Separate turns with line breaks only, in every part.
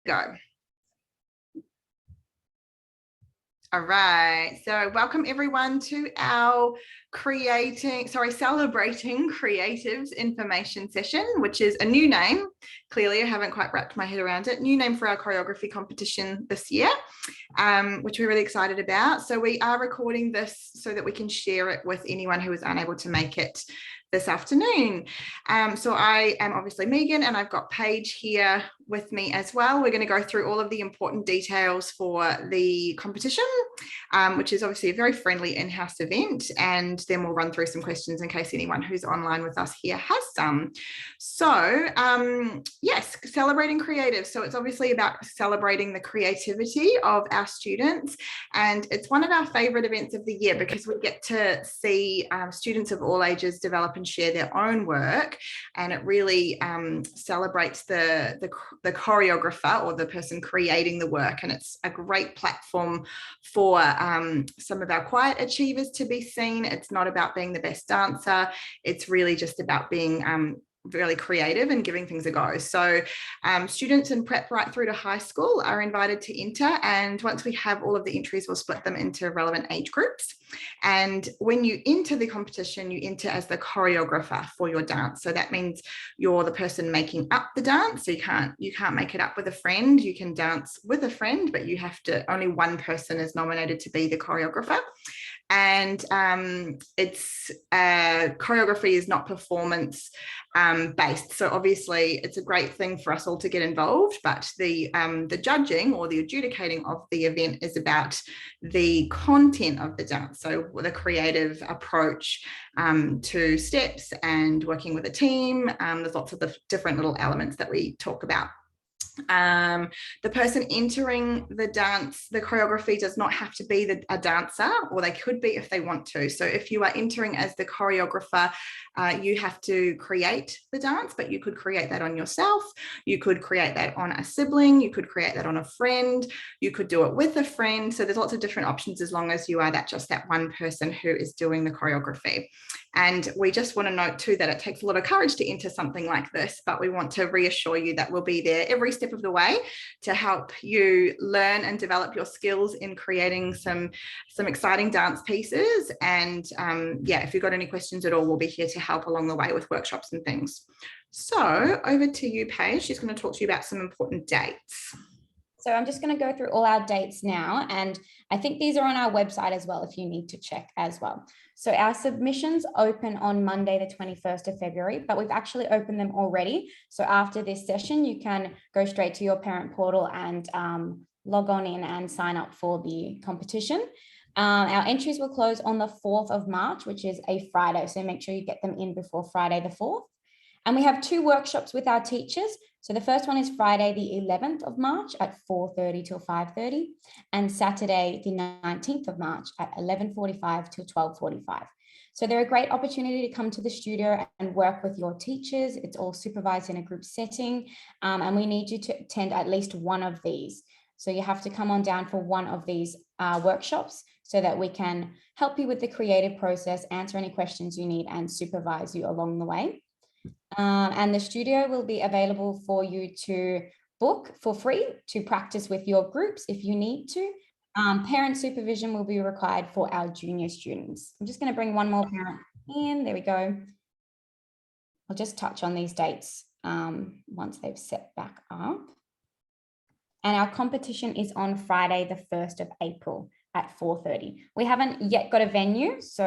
go. All right, so welcome everyone to our celebrating creatives information session, which is a new name. Clearly, I haven't quite wrapped my head around it. New name for our choreography competition this year, which we're really excited about. So we are recording this so that we can share it with anyone who is unable to make it this afternoon. So I am obviously Megan, and I've got Paige here with me as well. We're going to go through all of the important details for the competition, which is obviously a very friendly in-house event, and then we'll run through some questions in case anyone who's online with us here has some. So yes, celebrating creatives. So it's obviously about celebrating the creativity of our students, and it's one of our favorite events of the year because we get to see students of all ages develop and share their own work, and it really celebrates the choreographer or the person creating the work, and it's a great platform for some of our quiet achievers to be seen. It's not about being the best dancer, it's really just about being really creative and giving things a go. So students in prep right through to high school are invited to enter, and once we have all of the entries, we'll split them into relevant age groups. And when you enter the competition, you enter as the choreographer for your dance. So that means you're the person making up the dance. So you can't make it up with a friend. You can dance with a friend, but you have to, only one person is nominated to be the choreographer. And it's choreography is not performance based. So obviously it's a great thing for us all to get involved, but the judging or the adjudicating of the event is about the content of the dance. So the creative approach to steps and working with a team. There's lots of the different little elements that we talk about. The person entering the dance, the choreography does not have to be a dancer, or they could be if they want to. So if you are entering as the choreographer, you have to create the dance, but you could create that on yourself. You could create that on a sibling. You could create that on a friend. You could do it with a friend. So there's lots of different options as long as you are just that one person who is doing the choreography. And we just want to note too that it takes a lot of courage to enter something like this, but we want to reassure you that we'll be there every step of the way to help you learn and develop your skills in creating some exciting dance pieces. And yeah, if you've got any questions at all, we'll be here to help along the way with workshops and things. So over to you, Paige. She's going to talk to you about some important dates.
So I'm just going to go through all our dates now, and I think these are on our website as well if you need to check as well. So our submissions open on Monday, the 21st of February, but we've actually opened them already. So after this session, you can go straight to your parent portal and log on in and sign up for the competition. Our entries will close on the 4th of March, which is a Friday. So make sure you get them in before Friday the 4th. And we have 2 workshops with our teachers. So the first one is Friday, the 11th of March at 4:30 till 5:30, and Saturday, the 19th of March at 11:45 till 12:45. So they're a great opportunity to come to the studio and work with your teachers. It's all supervised in a group setting, and we need you to attend at least one of these. So you have to come on down for one of these workshops so that we can help you with the creative process, answer any questions you need, and supervise you along the way. And the studio will be available for you to book for free to practice with your groups if you need to. Parent supervision will be required for our junior students. I'm just going to bring one more parent in. There we go. I'll just touch on these dates once they've set back up. And our competition is on Friday, the 1st of April at 4:30. We haven't yet got a venue, so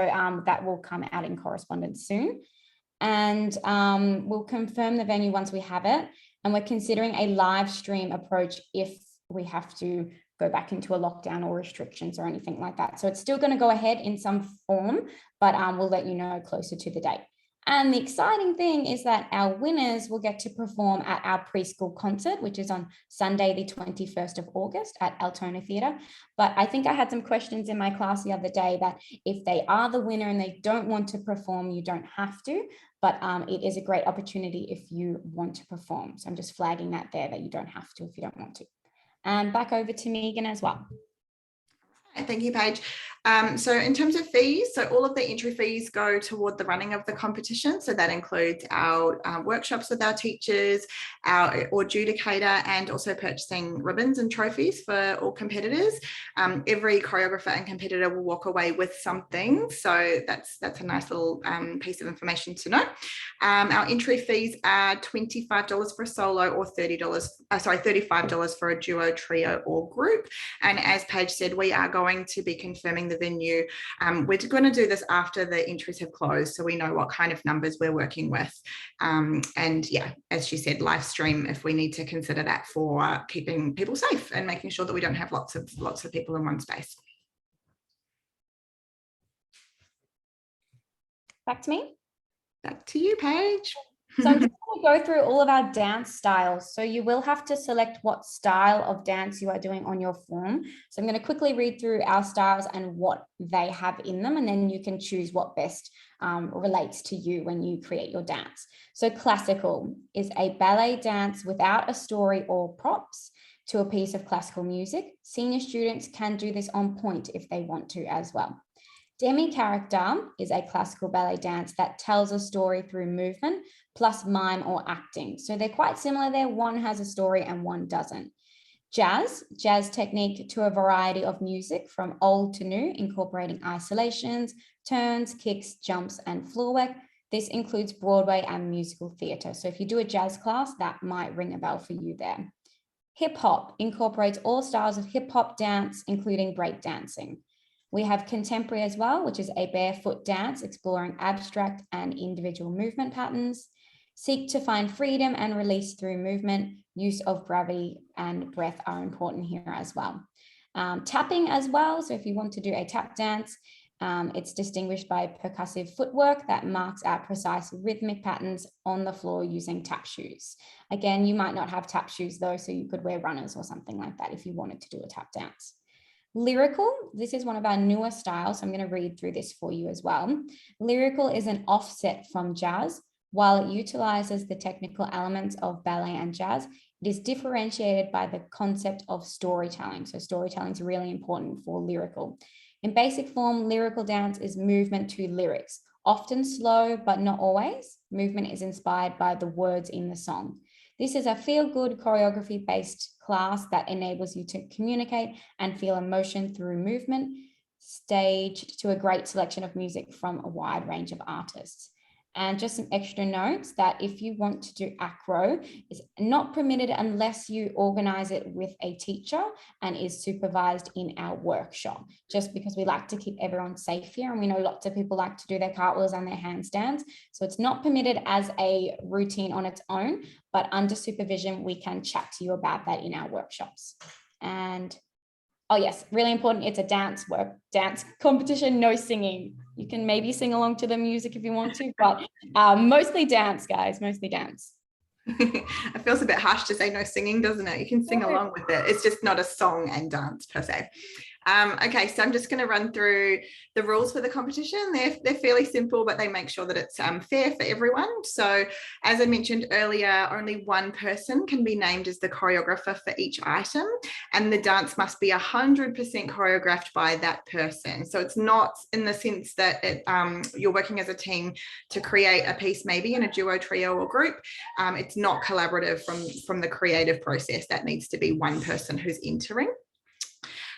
that will come out in correspondence soon. And we'll confirm the venue once we have it. And we're considering a live stream approach if we have to go back into a lockdown or restrictions or anything like that. So it's still going to go ahead in some form, but we'll let you know closer to the date. And the exciting thing is that our winners will get to perform at our preschool concert, which is on Sunday, the 21st of August at Altona Theatre. But I think I had some questions in my class the other day that if they are the winner and they don't want to perform, you don't have to, but it is a great opportunity if you want to perform. So I'm just flagging that there, that you don't have to if you don't want to. And back over to Megan as well.
Thank you, Paige. So in terms of fees, so all of the entry fees go toward the running of the competition. So that includes our workshops with our teachers, our adjudicator, and also purchasing ribbons and trophies for all competitors. Every choreographer and competitor will walk away with something. So that's a nice little piece of information to know. Our entry fees are $25 for a solo or $35 for a duo, trio, or group. And as Paige said, we are going to be confirming the venue. We're going to do this after the entries have closed, so we know what kind of numbers we're working with. And yeah, as she said, live stream if we need to consider that for keeping people safe and making sure that we don't have lots of people in one space.
Back to me.
Back to you, Paige.
So I'm just going to go through all of our dance styles. So you will have to select what style of dance you are doing on your form. So I'm going to quickly read through our styles and what they have in them, and then you can choose what best relates to you when you create your dance. So classical is a ballet dance without a story or props to a piece of classical music. Senior students can do this on point if they want to as well. Demi-character is a classical ballet dance that tells a story through movement plus mime or acting. So they're quite similar there. One has a story and one doesn't. Jazz technique to a variety of music from old to new, incorporating isolations, turns, kicks, jumps, and floor work. This includes Broadway and musical theatre. So if you do a jazz class, that might ring a bell for you there. Hip hop incorporates all styles of hip hop dance, including break dancing. We have contemporary as well, which is a barefoot dance exploring abstract and individual movement patterns. Seek to find freedom and release through movement. Use of gravity and breath are important here as well. Tapping as well. So if you want to do a tap dance, it's distinguished by percussive footwork that marks out precise rhythmic patterns on the floor using tap shoes. Again, you might not have tap shoes though, so you could wear runners or something like that if you wanted to do a tap dance. Lyrical, this is one of our newer styles, so I'm going to read through this for you as well. Lyrical is an offset from jazz. While it utilizes the technical elements of ballet and jazz, it is differentiated by the concept of storytelling. So storytelling is really important for lyrical. In basic form, lyrical dance is movement to lyrics, often slow, but not always. Movement is inspired by the words in the song. This is a feel-good choreography-based class that enables you to communicate and feel emotion through movement, staged to a great selection of music from a wide range of artists. And just some extra notes that if you want to do acro, it's not permitted unless you organize it with a teacher and is supervised in our workshop, just because we like to keep everyone safe here. And we know lots of people like to do their cartwheels and their handstands. So it's not permitted as a routine on its own, but under supervision, we can chat to you about that in our workshops. And oh yes, really important. It's a dance competition, no singing. You can maybe sing along to the music if you want to, but mostly dance, guys, mostly dance.
It feels a bit harsh to say no singing, doesn't it? You can sing along with it. It's just not a song and dance per se. Okay, so I'm just going to run through the rules for the competition. They're fairly simple, but they make sure that it's fair for everyone. So as I mentioned earlier, only one person can be named as the choreographer for each item, and the dance must be 100% choreographed by that person. So it's not in the sense that you're working as a team to create a piece, maybe in a duo, trio, or group. It's not collaborative from the creative process. That needs to be one person who's entering.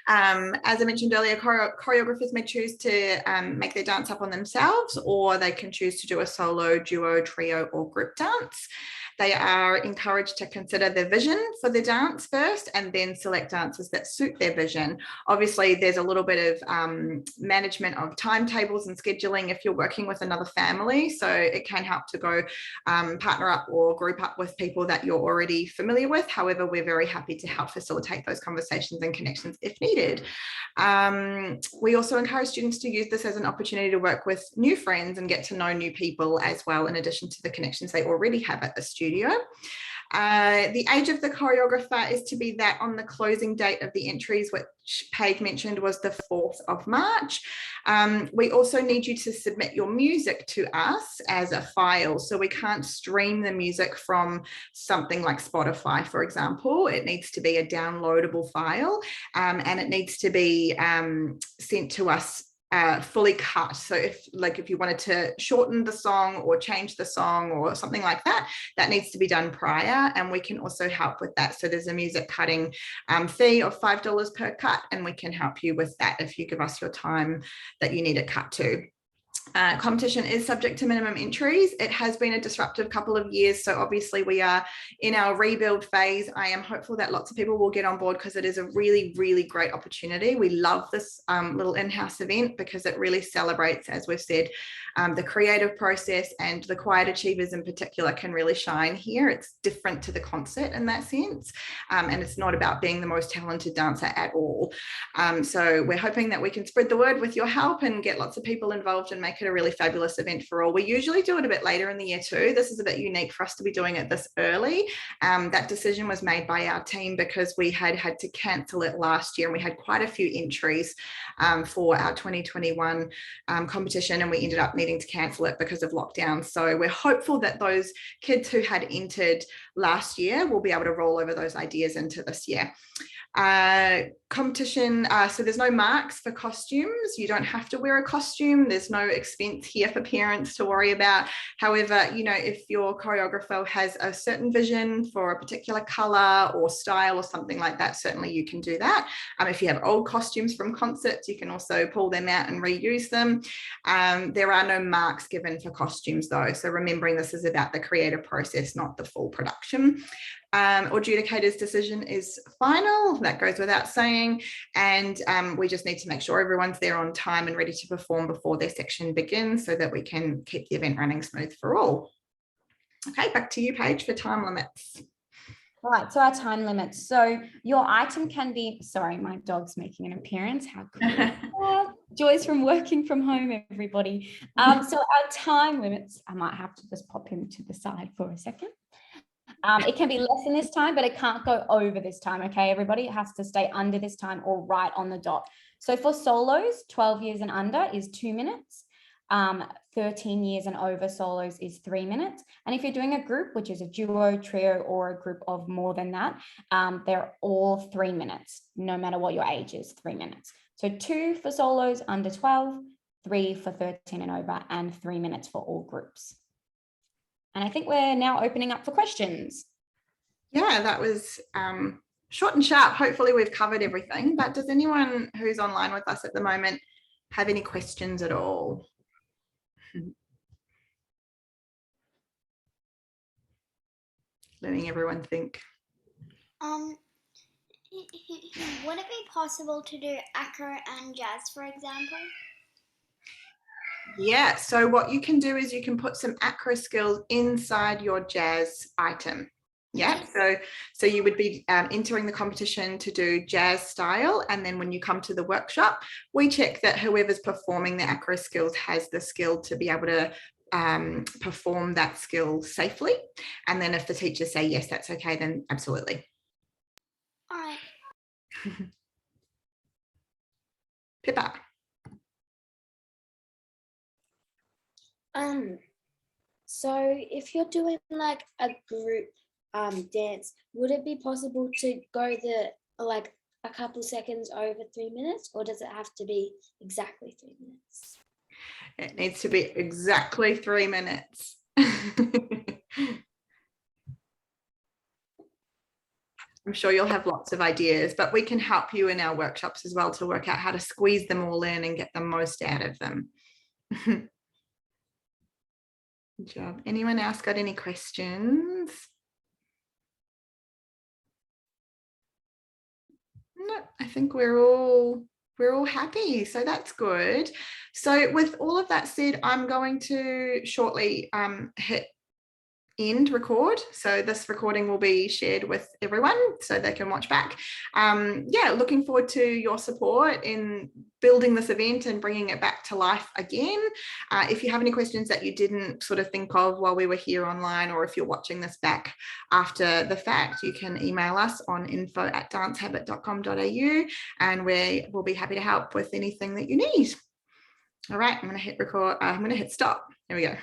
As I mentioned earlier, choreographers may choose to make their dance up on themselves, or they can choose to do a solo, duo, trio, or group dance. They are encouraged to consider their vision for the dance first and then select dances that suit their vision. Obviously, there's a little bit of management of timetables and scheduling if you're working with another family. So it can help to go partner up or group up with people that you're already familiar with. However, we're very happy to help facilitate those conversations and connections if needed. We also encourage students to use this as an opportunity to work with new friends and get to know new people as well, in addition to the connections they already have at the studio. The age of the choreographer is to be that on the closing date of the entries, which Paige mentioned was the 4th of March. We also need you to submit your music to us as a file. So we can't stream the music from something like Spotify, for example. It needs to be a downloadable file, and it needs to be sent to us fully cut. So if you wanted to shorten the song or change the song or something like that, that needs to be done prior, and we can also help with that. So there's a music cutting fee of $5 per cut, and we can help you with that if you give us your time that you need it cut to. Competition is subject to minimum entries. It has been a disruptive couple of years, so obviously we are in our rebuild phase. I am hopeful that lots of people will get on board because it is a really, really great opportunity. We love this little in-house event because it really celebrates, as we've said, the creative process, and the quiet achievers in particular can really shine here. It's different to the concert in that sense, and it's not about being the most talented dancer at all. So we're hoping that we can spread the word with your help and get lots of people involved and make it a really fabulous event for all. We usually do it a bit later in the year too. This is a bit unique for us to be doing it this early. That decision was made by our team because we had to cancel it last year, and we had quite a few entries for our 2021 competition, and we ended up needing to cancel it because of lockdown. So we're hopeful that those kids who had entered last year will be able to roll over those ideas into this year. Competition, so there's no marks for costumes. You don't have to wear a costume. There's no expense here for parents to worry about. However, if your choreographer has a certain vision for a particular color or style or something like that, certainly you can do that. If you have old costumes from concerts, you can also pull them out and reuse them. There are no marks given for costumes though, so remembering this is about the creative process, not the full production. Adjudicator's decision is final. That goes without saying. And we just need to make sure everyone's there on time and ready to perform before their section begins so that we can keep the event running smooth for all. Okay, back to you, Paige, for time limits.
Right, so our time limits. So your item can be, sorry, my dog's making an appearance. How cool. Joys from working from home, everybody. So our time limits, I might have to just pop him to the side for a second. It can be less than this time, but it can't go over this time. Okay, everybody, it has to stay under this time or right on the dot. So for solos, 12 years and under is 2 minutes. 13 years and over solos is 3 minutes. And if you're doing a group, which is a duo, trio, or a group of more than that, they're all 3 minutes, no matter what your age is, 3 minutes. So 2 for solos under 12, 3 for 13 and over, and 3 minutes for all groups. And I think we're now opening up for questions.
Yeah, that was short and sharp. Hopefully we've covered everything, but does anyone who's online with us at the moment have any questions at all? Letting everyone think.
Would it be possible to do acro and jazz, for example?
Yeah, so what you can do is you can put some acro skills inside your jazz item. Yeah, so you would be entering the competition to do jazz style, and then when you come to the workshop, we check that whoever's performing the acro skills has the skill to be able to perform that skill safely. And then if the teachers say yes, that's okay, then absolutely.
All right.
Pippa.
So if you're doing like a group dance, would it be possible to go like a couple seconds over 3 minutes, or does it have to be exactly 3 minutes?
It needs to be exactly 3 minutes. I'm sure you'll have lots of ideas, but we can help you in our workshops as well to work out how to squeeze them all in and get the most out of them. Good job. Anyone else got any questions? No, I think we're all happy, so that's good. So with all of that said, I'm going to shortly hit end record, so this recording will be shared with everyone so they can watch back. Yeah, looking forward to your support in building this event and bringing it back to life again. If you have any questions that you didn't sort of think of while we were here online, or if you're watching this back after the fact, you can email us on info@dancehabit.com.au and we will be happy to help with anything that you need. All right, I'm going to hit record. I'm going to hit stop. There we go.